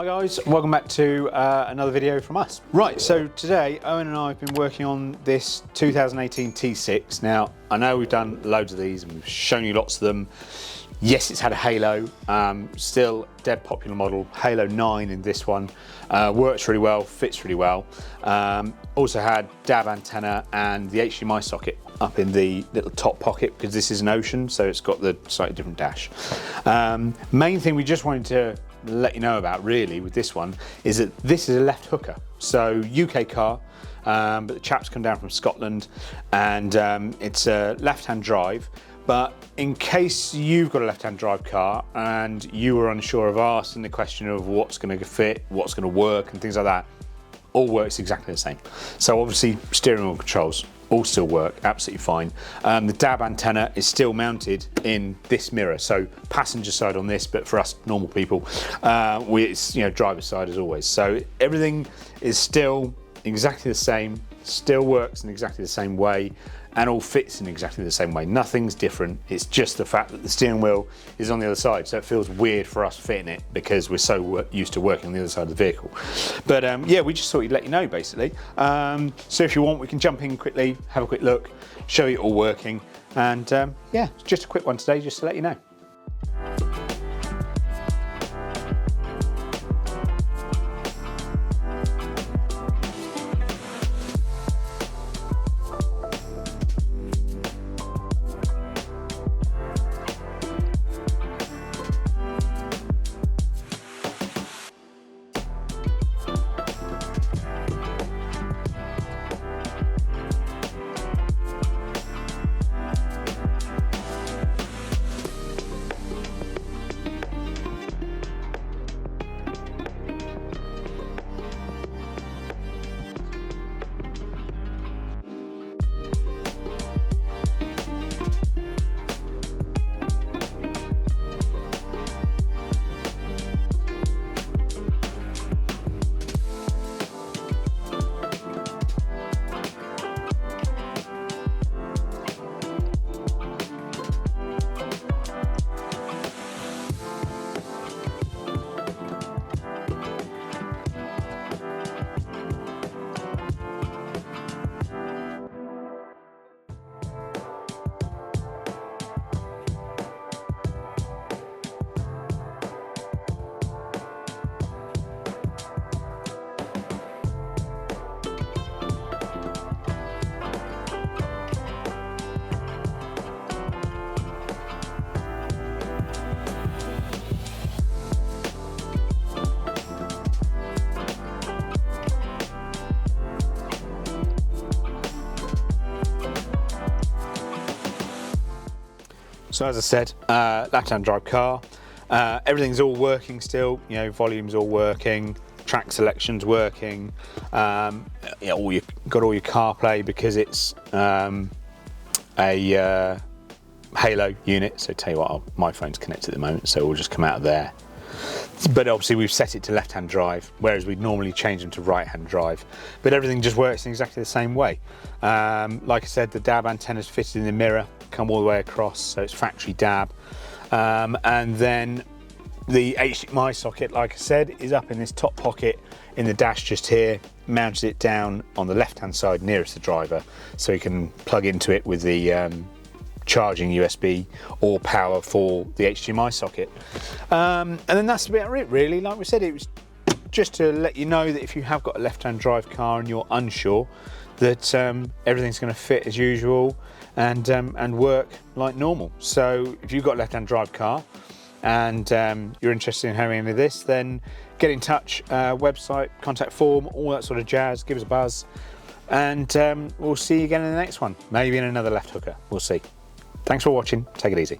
Hi guys, welcome back to another video from us. Right, so today Owen and I have been working on this 2018 T6. Now, I know we've done loads of these and we've shown you lots of them. Yes, it's had a halo, still dead popular model, Halo 9 in this one. Works really well, fits really well. Also had DAB antenna and the HDMI socket up in the little top pocket because this is an Ocean, so it's got the slightly different dash. Main thing we just wanted to let you know about really with this one is that this is a left hooker. So UK car, but the chap's come down from Scotland and it's a left-hand drive. But in case you've got a left-hand drive car and you were unsure of asking the question of what's going to fit, what's going to work and things like that, all works exactly the same. So obviously steering wheel controls all still work absolutely fine. The DAB antenna is still mounted in this mirror, so passenger side on this, but for us normal people, it's driver's side as always. So everything is still exactly the same, still works in exactly the same way, and all fits in exactly the same way. Nothing's different. It's just the fact that the steering wheel is on the other side, so it feels weird for us fitting it because we're so used to working on the other side of the vehicle. But yeah, we just thought we'd let you know basically. So if you want, we can jump in quickly, have a quick look, show you it all working, and yeah, just a quick one today just to let you know. So as I said, left-hand drive car, everything's all working still, volume's all working, track selection's working, got all your CarPlay because it's a Halo unit, so tell you what, my phone's connected at the moment, so we'll just come out of there. But obviously we've set it to left-hand drive, whereas we'd normally change them to right-hand drive. But everything just works in exactly the same way. Like I said, the DAB antenna's fitted in the mirror, come all the way across, so it's factory DAB. And then the HDMI socket, like I said, is up in this top pocket in the dash just here, mounted it down on the left-hand side nearest the driver, so you can plug into it with the charging USB or power for the HDMI socket. And then that's about it really. Like we said, it was just to let you know that if you have got a left-hand drive car and you're unsure, that everything's going to fit as usual and work like normal. So if you've got a left-hand drive car and you're interested in having any of this, then get in touch, website, contact form, all that sort of jazz, give us a buzz, and we'll see you again in the next one, maybe in another left hooker, we'll see. Thanks for watching, take it easy.